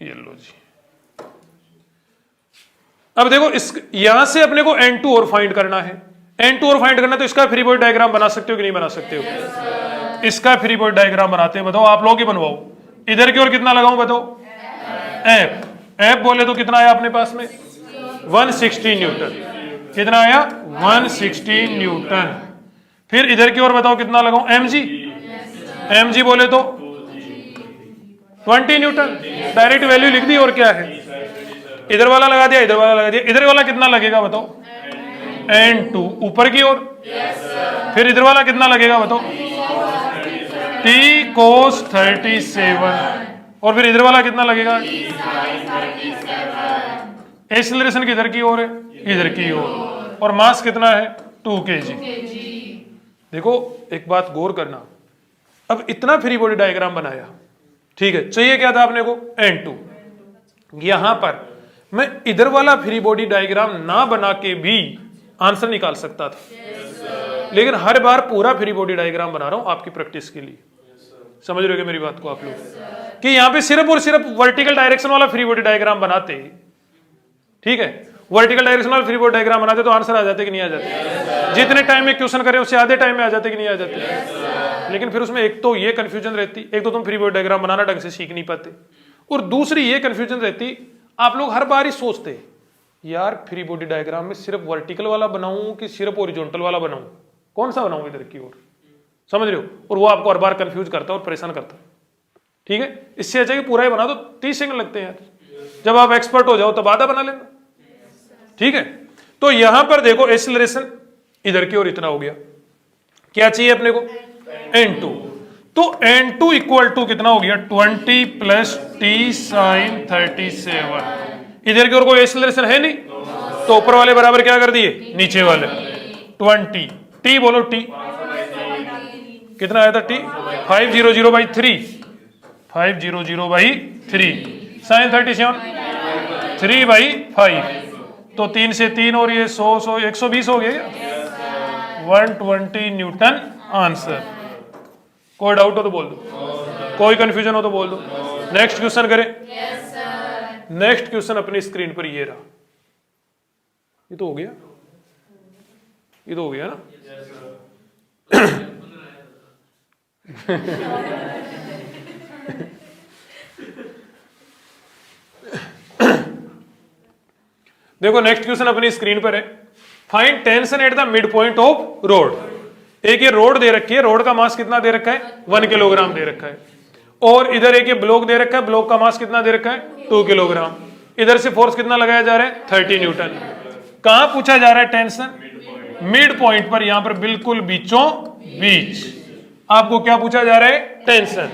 ये लो जी। अब देखो इस यहां से अपने को N2 और फाइंड करना है। N2 और फाइंड करना, तो इसका फ्री बॉडी डायग्राम बना सकते हो कि नहीं बना सकते हो? इसका फ्री बॉडी डायग्राम बनाते हैं। बताओ, आप लोग ही बनवाओ। इधर की ओर कितना लगाऊं बताओ? F। F बोले तो कितना आया अपने पास में? 160 न्यूटन। कितना आया? 160 न्यूटन। फिर इधर की ओर बताओ कितना लगाऊं? mg। mg बोले तो 20 न्यूटन। डायरेक्ट वैल्यू लिख दी और क्या है? इधर वाला लगा दिया, इधर वाला लगा दिया। इधर वाला कितना लगेगा बताओ? N2 ऊपर की ओर। फिर इधर वाला कितना लगेगा बताओ? T cos 37। और फिर इधर वाला कितना लगेगा? एक्सेलरेशन किधर की ओर है? इधर की ओर। और मास कितना है? 2 kg। देखो एक बात गौर करना, अब इतना फ्री बॉडी डायग्राम बनाया, ठीक है? चाहिए क्या था अपने को? N2। यहां पर मैं इधर वाला फ्री बॉडी डायग्राम ना बना के भी आंसर निकाल सकता था, लेकिन हर बार पूरा फ्री बॉडी डायग्राम बना रहा हूं आपकी प्रैक्टिस के लिए। समझ रहे हो मेरी बात को आप लोग? कि यहां पे सिर्फ और सिर्फ वर्टिकल डायरेक्शन वाला फ्री बॉडी डायग्राम बनाते, ठीक है? वर्टिकल डायरेक्शन वाला फ्री बॉडी डायग्राम बनाते तो आंसर आ जाते कि नहीं आ जाते? जितने टाइम में क्वेश्चन करें उससे आधे टाइम में आ जाते कि नहीं आ जाते? लेकिन फिर उसमें एक तो ये कंफ्यूजन रहती, एक तो तुम फ्री बॉडी डायग्राम बनाना ढंग से सीख नहीं पाते, और दूसरी ये कंफ्यूजन रहती, आप लोग हर बार ही सोचते यार फ्री बॉडी डायग्राम में सिर्फ वर्टिकल वाला बनाऊं कि सिर्फ ओरिजेंटल वाला बनाऊं, कौन सा बनाऊं इधर की ओर? समझ रहे हो? और वो आपको हर बार कंफ्यूज करता है और परेशान करता है, ठीक है? इससे अच्छा कि पूरा ही बना दो, 30 सेकंड लगते हैं यार। जब आप एक्सपर्ट हो जाओ तब आधा बना लेना, ठीक है? तो यहां पर देखो एक्सेलरेशन इधर की ओर इतना हो गया। क्या चाहिए अपने को? N2। तो N2 इक्वल टू कितना हो गया? 20 प्लस T sin 37। इधर की ओर कोई एक्सेलरेशन है नहीं, तो ऊपर वाले बराबर क्या कर दिए? नीचे वाले 20। T बोलो, T कितना आया था? T 500/3। 500/3 sin 37 3/5। तो 3 से 3 और ये 100 120 हो गया, 120 न्यूटन आंसर। कोई डाउट हो तो बोल दो, कोई कंफ्यूजन हो तो बोल दो। नेक्स्ट क्वेश्चन करें। नेक्स्ट क्वेश्चन अपनी स्क्रीन पर ये रहा। ये तो हो गया, ये तो हो गया ना? देखो नेक्स्ट क्वेश्चन अपनी स्क्रीन पर है। Find tension at the mid point of road. एक ये रोड दे रखी है, रोड का मास कितना दे रखा है? 1 किलोग्राम दे रखा है। और इधर एक ये ब्लॉक दे रखा है, ब्लॉक का मास कितना दे रखा है? 2 किलोग्राम। इधर से फोर्स कितना लगाया जा रहा है? 30 न्यूटन। कहां पूछा जा रहा है टेंशन? मिड पॉइंट पर, यहां पर बिल्कुल बीचों बीच आपको क्या पूछा जा रहा है? टेंशन।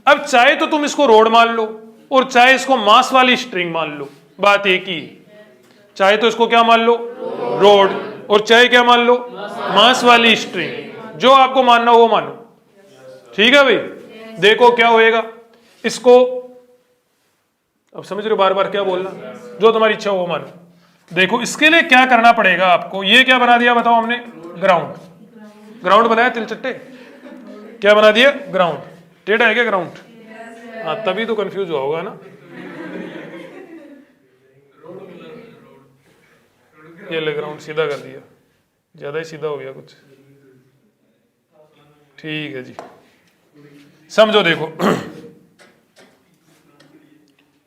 अब चाहे तो तुम इसको रोड मान लो और चाहे इसको मास वाली स्ट्रिंग मान लो, बात एक ही है। चाहे तो इसको क्या मान लो? रोड, और चाहे क्या मान लो? मास वाली स्ट्रिंग। जो आपको मानना हो वो मानो, ठीक है भाई। देखो क्या होएगा इसको, अब समझ रहे हो बार बार क्या बोलना, जो तुम्हारी इच्छा हो वो मानो। देखो इसके लिए क्या करना पड़ेगा आपको, ये क्या बना दिया बताओ हमने? ग्राउंड। ग्राउंड बनाया तिलचट्टे, क्या बना दिया? ग्राउंड। टेढ़ा है क्या ग्राउंड? हाँ तभी तो कंफ्यूज हुआ होगा ना। ये ले ग्राउंड सीधा कर दिया, ज्यादा ही सीधा हो गया कुछ, ठीक है जी। समझो देखो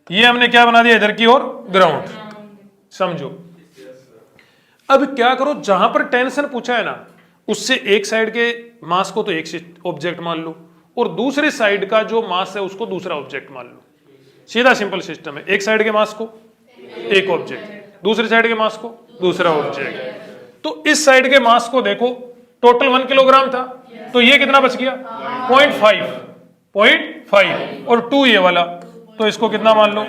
ये हमने क्या बना दिया इधर की ओर? ग्राउंड। समझो अब क्या करो, जहां पर टेंशन पूछा है ना उससे एक साइड के मास को तो एक ऑब्जेक्ट मान लो और दूसरे साइड का जो मास है उसको दूसरा ऑब्जेक्ट मान लो। सीधा सिंपल सिस्टम है, एक साइड के मास को एक ऑब्जेक्ट, दूसरे साइड के मास को दूसरा ऑब्जेक्ट। तो इस साइड के मास को देखो, टोटल 1 किलोग्राम था, तो ये कितना बच गया? 0.5 और 2 ये वाला, तो इसको कितना मान लो?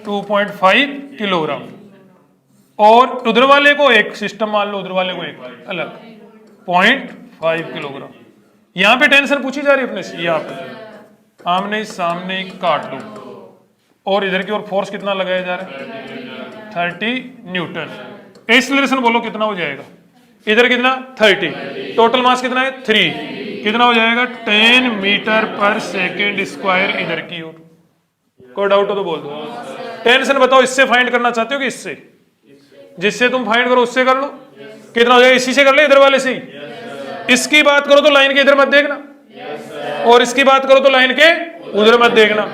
2.5 किलोग्राम। और उधर वाले को एक सिस्टम मान लो, उधर वाले को एक अलग, 0.5 किलोग्राम। यहां पे टेंशन पूछी जा रही है अपने से, यहाँ पे आमने सामने काट दो, और इधर की ओर फोर्स कितना लगाया जा रहा है? 30 न्यूटन। एक्सीलरेशन बोलो कितना हो जाएगा? इधर कितना? 30। टोटल मास कितना है? 3। कितना हो जाएगा? 10 मीटर पर सेकेंड स्क्वायर इधर की ओर। कोई डाउट हो तो बोल दो। टेंशन बताओ, इससे फाइंड करना चाहते हो कि इससे? जिससे तुम फाइंड करो उससे कर लो। कितना हो जाएगा? इसी से कर ले, इधर वाले से ही। इसकी बात करो तो लाइन के इधर मत देखना, और इसकी बात करो तो लाइन के उधर मत देखना।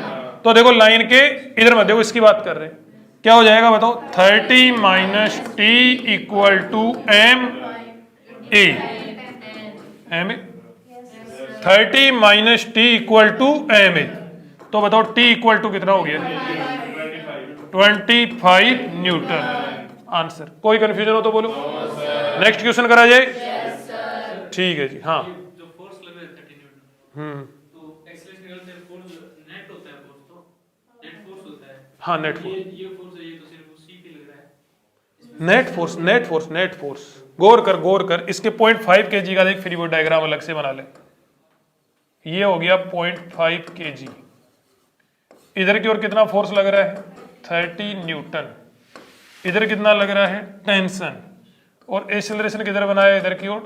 तो देखो लाइन के इधर मत देखो, इसकी बात कर रहे हैं। क्या हो जाएगा बताओ? 30 minus t equal to m a. M a 30 minus t equal to m a. तो बताओ टी इक्वल टू कितना हो गया? 25 न्यूटन। आंसर। कोई कंफ्यूजन हो तो बोलो। नेक्स्ट क्वेश्चन करा जाए। ठीक है जी। हाँ जो फोर्स लग रहा है 30 न्यूटन, तो एक्सीलरेशन निकालते हैं, फोर्स नेट होता है, फोर्स तो नेट फोर्स होता है। हाँ नेट फोर्स, ये फोर्स है, ये तो सिर्फ सी पे लग रहा है। Net force, net force, net force. गौर कर इसके 0.5 kg का देख, फिर वो डायग्राम अलग से बना ले। ये हो गया 0.5 kg। इधर की ओर कितना फोर्स लग रहा है? 30 न्यूटन। इधर कितना लग रहा है? टेंशन। और एक्सीलरेशन किधर बनाया? इधर की ओर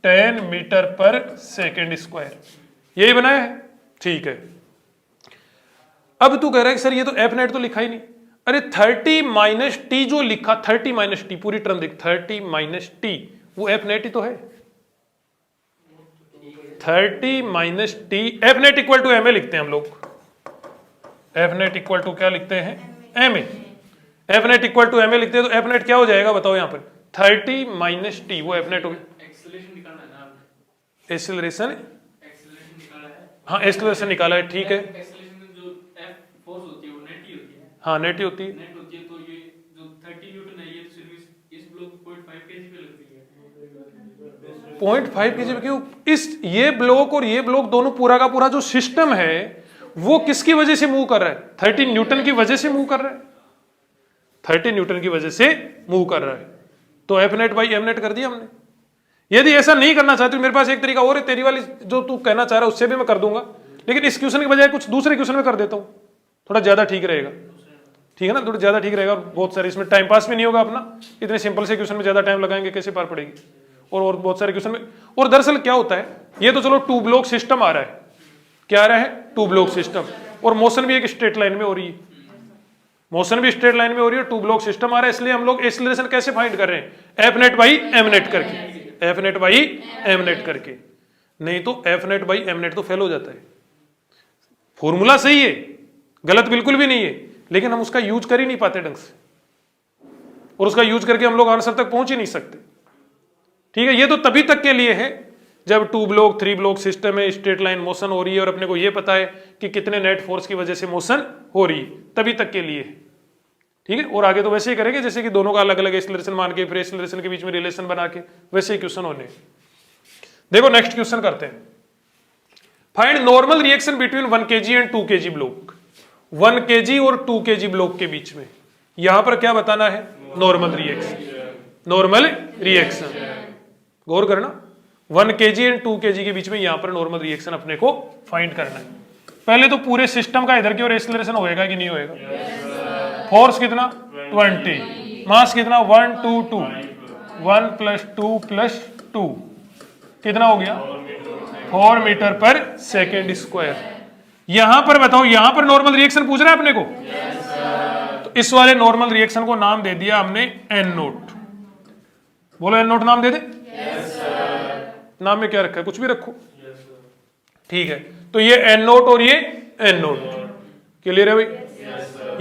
10 मीटर पर सेकेंड स्क्वायर। यही बनाया है, ठीक है। अब तू कह रहा है कि सर ये तो एफ नेट तो लिखा ही नहीं। अरे 30 माइनस टी जो लिखा, 30 माइनस टी पूरी टर्म देख, 30 माइनस टी वो एफ नेट ही तो है। 30 minus t, F net equal to m a लिखते हैं हम लोग। एफ नेट इक्वल टू क्या लिखते हैं? M a. F net equal to m a लिखते हैं, तो एफ नेट क्या हो जाएगा बताओ यहाँ पर? 30 माइनस टी वो एफ नेट हो गया। एक्सीलरेशन निकालना है ना आपने? एक्सीलरेशन, एक्सीलरेशन निकाला है। हाँ एक्सीलरेशन निकाला है, ठीक है। एक्सीलरेशन में जो एफ फोर्स होती है वो नेट ही होती है। हाँ नेट ही होती है। नेट होती है, तो ये जो 30 न्यूटन है, ये तो सिर्फ इस ब्लॉक 0.5 केजी पे लगती है। 0.5 kg क्यों? इस ये ब्लॉक और ये ब्लॉक दोनों पूरा का पूरा जो सिस्टम है वो किसकी वजह से मूव कर रहा है? 30 न्यूटन की वजह से मूव कर रहा है। 30 न्यूटन की वजह से मूव कर रहा है। तो F net by M net कर दिया हमने। यदि ऐसा नहीं करना चाहते, मेरे पास एक तरीका और है, तेरी वाली जो तू कहना चाह रहा है उससे भी मैं कर दूंगा, लेकिन इस क्वेश्चन के बजाय कुछ दूसरे क्वेश्चन में कर देता हूं, थोड़ा ज्यादा ठीक रहेगा। ठीक है ना, थोड़ा ज्यादा ठीक रहेगा। बहुत सारे इसमें टाइम पास भी नहीं होगा अपना, इतने सिंपल से क्वेश्चन में ज्यादा टाइम लगाएंगे कैसे पार पड़ेगी। और बहुत सारे क्वेश्चन में, और दरअसल क्या होता है, ये तो चलो 2 ब्लॉक सिस्टम आ रहा है। क्या आ रहा है? 2 ब्लॉक सिस्टम, और मोशन भी एक स्ट्रेट लाइन में हो रही है। मोशन भी स्ट्रेट लाइन में हो रही है, 2 ब्लॉक सिस्टम आ रहा है, इसलिए हम लोग एक्सीलरेशन कैसे फाइंड कर रहे हैं? F net by M net करके। F net by M net करके, नहीं तो F net by M net तो फेल हो जाता है। फॉर्मूला सही है, गलत बिल्कुल भी नहीं है, लेकिन हम उसका यूज कर ही नहीं पाते ढंग से, और उसका यूज करके हम लोग आंसर तक पहुंच ही नहीं सकते। ठीक है, ये तो तभी तक के लिए है जब 2 ब्लॉक 3 ब्लॉक सिस्टम में स्ट्रेट लाइन मोशन हो रही है और अपने को ये पता है कि कितने नेट फोर्स की वजह से मोशन हो रही है, तभी तक के लिए है। ठीक है। और आगे तो वैसे ही करेंगे जैसे कि दोनों का अलग अलग एक्सेलरेशन मान के फिर एक्सेलरेशन के बीच में रिलेशन बना के वैसे ही क्वेश्चन होने। देखो नेक्स्ट क्वेश्चन करते हैं। Find normal reaction between 1 kg and 2 kg block. 1 kg और 2 kg ब्लॉक के बीच में यहां पर क्या बताना है? Normal reaction. नॉर्मल रिएक्शन गौर करना, 1 kg एंड 2 kg के बीच में यहां पर नॉर्मल रिएक्शन अपने को फाइंड करना है। पहले तो पूरे सिस्टम का इधर की ओर एक्सेलरेशन होएगा कि नहीं होएगा? फोर्स कितना? 20, मास कितना? 1 2 2, 1 + 2 + 2 कितना हो गया? 4 मीटर पर सेकेंड स्क्वायर। यहां पर बताओ, यहां पर नॉर्मल रिएक्शन पूछ रहा है अपने को। तो इस वाले नॉर्मल रिएक्शन को नाम दे दिया हमने एन नोट। बोलो एन नोट नाम दे दे। नाम में क्या रखा है? कुछ भी रखो, ठीक है। तो ये एन नोट और ये एन नोट, क्लियर है भाई?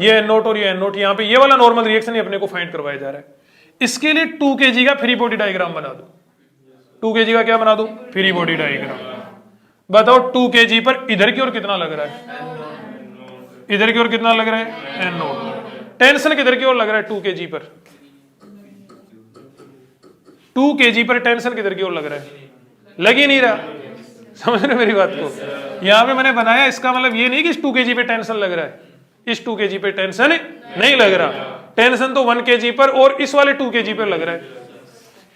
ये एन नोट और ये एन नोट, यहां पे ये वाला नॉर्मल रिएक्शन अपने को फाइंड करवाया जा रहा है। इसके लिए 2 kg का फ्री बॉडी डायग्राम बना दो। 2 kg का क्या बना दो? Free body diagram. बताओ 2 kg पर इधर की ओर कितना लग रहा है? इधर की ओर कितना लग रहा है? N naught. टेंशन किधर की ओर लग रहा है? 2 kg पर। 2 kg पर टेंशन किधर की ओर लग रहा है? लग ही नहीं रहा। समझ रहे मेरी बात को? यहां पे मैंने बनाया, इसका मतलब ये नहीं कि इस 2 kg पे टेंशन लग रहा है। इस 2 kg पे टेंशन नहीं लग रहा। टेंशन तो 1 kg पर और इस वाले 2 kg पर लग रहा है।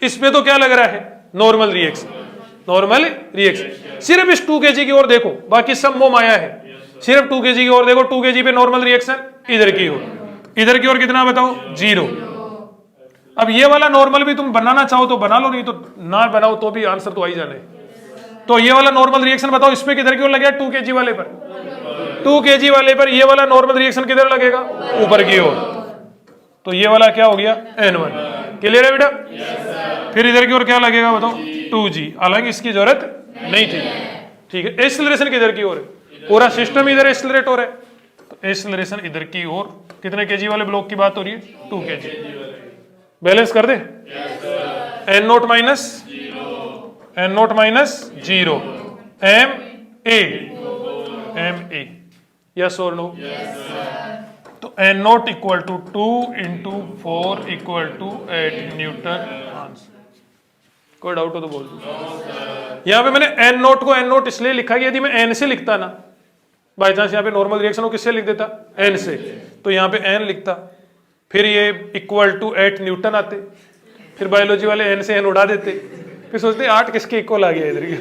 इस पे तो क्या लग रहा है? Normal reaction. नॉर्मल रिएक्शन सिर्फ इस 2 kg की ओर देखो, बाकी सब मोह माया है। सिर्फ 2 kg की ओर देखो। 2 kg पे नॉर्मल रिएक्शन इधर की ओर, इधर की ओर कितना बताओ? 0। अब ये वाला नॉर्मल भी तुम बनाना चाहो तो बना लो, नहीं तो ना बनाओ तो भी आंसर तो आ ही जाने। तो ये वाला नॉर्मल रिएक्शन बताओ, इसमें किधर की ओर लगेगा? 2 kg वाले पर। 2 kg वाले पर ये वाला नॉर्मल रिएक्शन किधर लगेगा? ऊपर की ओर। तो ये वाला क्या हो गया? N1। क्लियर है बेटा? फिर इधर की ओर क्या लगेगा बताओ? 2g। हालांकि इसकी जरूरत नहीं थी, ठीक है। एक्सेलरेशन किधर की ओर है? पूरा सिस्टम इधर एक्सेलरेट हो रहा है, तो एक्सेलरेशन इधर की ओर। कितने kg वाले ब्लॉक की बात हो रही है? 2 kg। बैलेंस कर दे। N0 minus 0 m a, yes और नो? तो N0 = 2 × 4 = 8 न्यूटन आंसर। कोई डाउट हो तो बोल दो। यहां पे मैंने N0 को N0 इसलिए लिखा कि यदि मैं N से लिखता ना, बाई चांस यहाँ पे नॉर्मल रिएक्शन को किससे लिख देता? N से, तो यहाँ पे N लिखता, फिर ये = 8 न्यूटन आते, फिर बायोलॉजी वाले N से N उड़ा देते, फिर सोचते 8 किसके इक्वल आ गया इधर की।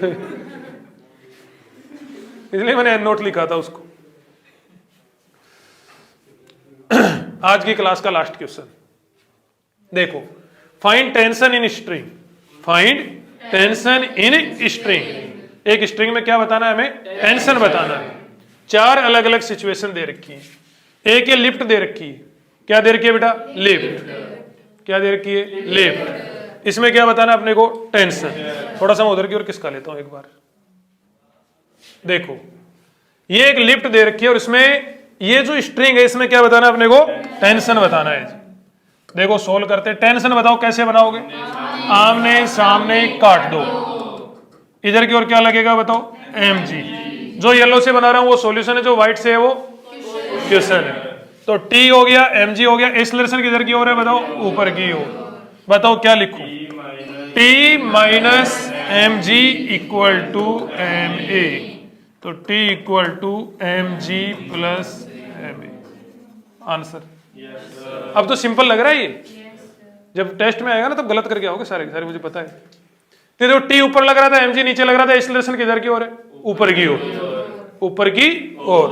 इसलिए मैंने N0 लिखा था उसको। आज की क्लास का लास्ट क्वेश्चन देखो। Find tension in string. Find tension in string. एक स्ट्रिंग में क्या बताना है हमें? टेंशन बताना है। 4 अलग अलग सिचुएशन दे रखी है। एक ये लिफ्ट दे रखी है। क्या दे रखी है बेटा? लिफ्ट। क्या दे रखी है? लिफ्ट। इसमें क्या बताना है अपने को? टेंशन। थोड़ा सा मैं उधर की ओर किसका लेता हूं एक बार। देखो ये एक लिफ्ट दे रखी है और इसमें ये जो स्ट्रिंग है इसमें क्या बताना है अपने को? टेंशन बताना है। देखो सोल्व करते हैं। टेंशन बताओ कैसे बनाओगे? आमने सामने काट दो। इधर की ओर क्या लगेगा बताओ? mg। जो येलो से बना रहा हूं वो सॉल्यूशन है, जो व्हाइट से है वो क्वेश्चन है। तो t हो गया, mg हो गया। एक्सेलरेशन किधर की ओर है बताओ? ऊपर की ओर। बताओ क्या लिखूं? t - mg = ma। तो t = mg + ma आंसर। अब तो सिंपल लग रहा है ये। जब टेस्ट में आएगा ना तब गलत करके आओगे सारे सारे, मुझे पता है। तो देखो t ऊपर लग रहा था, mg नीचे लग रहा था। एक्सेलरेशन किधर की ओर है? ऊपर की ओर। ऊपर की ओर।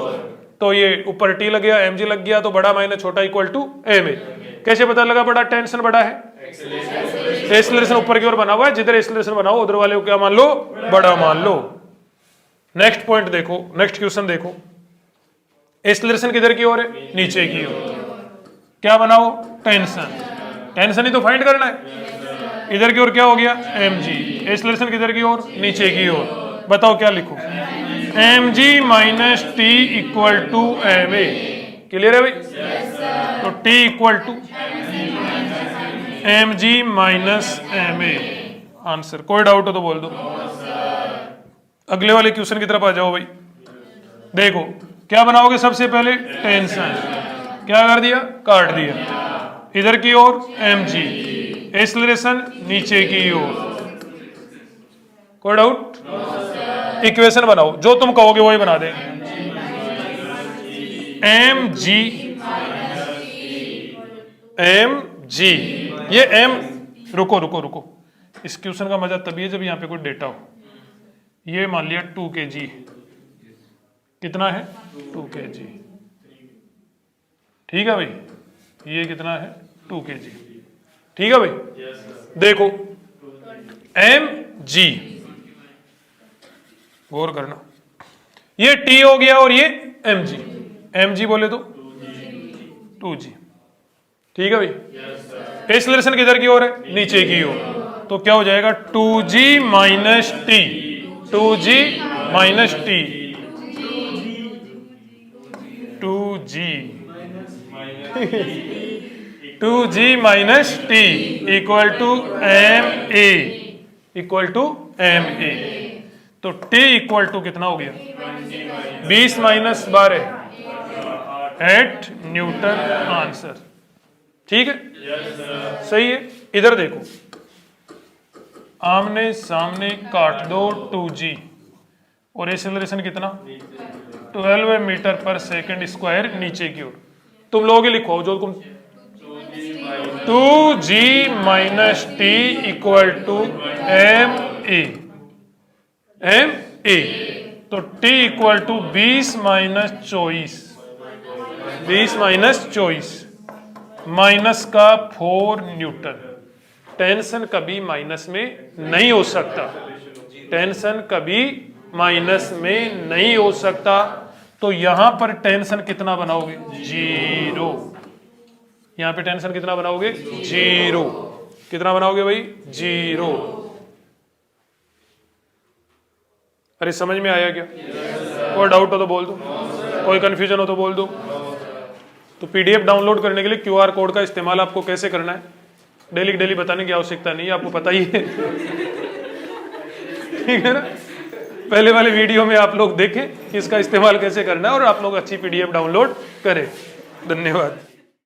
तो ये ऊपर t लग गया, mg लग गया, तो बड़ा माइनस छोटा = ma। कैसे पता लगा बड़ा? टेंशन बड़ा है। एक्सेलरेशन ऊपर की ओर बना हुआ है, जिधर एक्सेलरेशन बना हो उधर वाले को क्या मान लो? बड़ा मान लो। नेक्स्ट पॉइंट देखो, नेक्स्ट क्वेश्चन देखो। एक्सेलरेशन किधर की ओर है? नीचे की ओर। क्या बनाओ? टेंशन। टेंशन ही तो फाइंड करना है। इधर की ओर क्या हो गया? mg। एक्सेलरेशन किधर की ओर? नीचे की ओर। बताओ क्या लिखो? mg - t = ma। क्लियर है भाई? तो t = mg - ma आंसर। कोई डाउट हो तो बोल दो। अगले वाले क्वेश्चन की तरफ आ जाओ भाई। देखो क्या बनाओगे सबसे पहले? टेंशन। क्या कर दिया, काट दिया। इधर की ओर mg, एक्सीलरेशन नीचे की ओर। कोई डाउट? इक्वेशन बनाओ, जो तुम कहोगे वही बना देंगे। mg, ये m, रुको रुको रुको, इस क्वेश्चन का मजा तभी है जब यहाँ पे कोई डेटा हो। ये मान लिया 2 kg, कितना है 2 kg, ठीक है भाई, ये कितना है 2 kg, ठीक है भाई। देखो mg, गौर करना, ये t हो गया और ये mg, mg बोले तो 2g, ठीक है भाई। एक्सीलरेशन किधर की ओर है, नीचे की ओर, तो क्या हो जाएगा 2g minus t, 2g minus t, 2g minus t equal to m a, तो t इक्वल टू कितना हो गया 20 माइनस 12, 8 न्यूटन आंसर, ठीक है। सही है। इधर देखो, आमने सामने काट दो 2g और एक्सेलरेशन कितना 12 मीटर पर सेकंड स्क्वायर नीचे की ओर। तुम लोग ही लिखो जो तुम 2g minus t equal to m a, तो t equal to 20 minus 24, 20 minus 24, minus का 4 न्यूटन। टेंशन कभी माइनस में नहीं हो सकता, टेंशन कभी माइनस में नहीं हो सकता, तो यहां पर टेंशन कितना बनाओगे 0, यहां पे टेंशन कितना बनाओगे 0, कितना बनाओगे भाई 0। अरे समझ में आया क्या? कोई डाउट हो तो बोल दो, कोई कंफ्यूजन हो तो बोल दो। तो पीडीएफ डाउनलोड करने के लिए क्यूआर कोड का इस्तेमाल आपको कैसे करना है, डेली डेली बताने की आवश्यकता नहीं है, आपको पता ही है, ठीक है ना। पहले वाले वीडियो में आप लोग देखें कि इसका इस्तेमाल कैसे करना है और आप लोग अच्छी पीडीएफ डाउनलोड करें। धन्यवाद।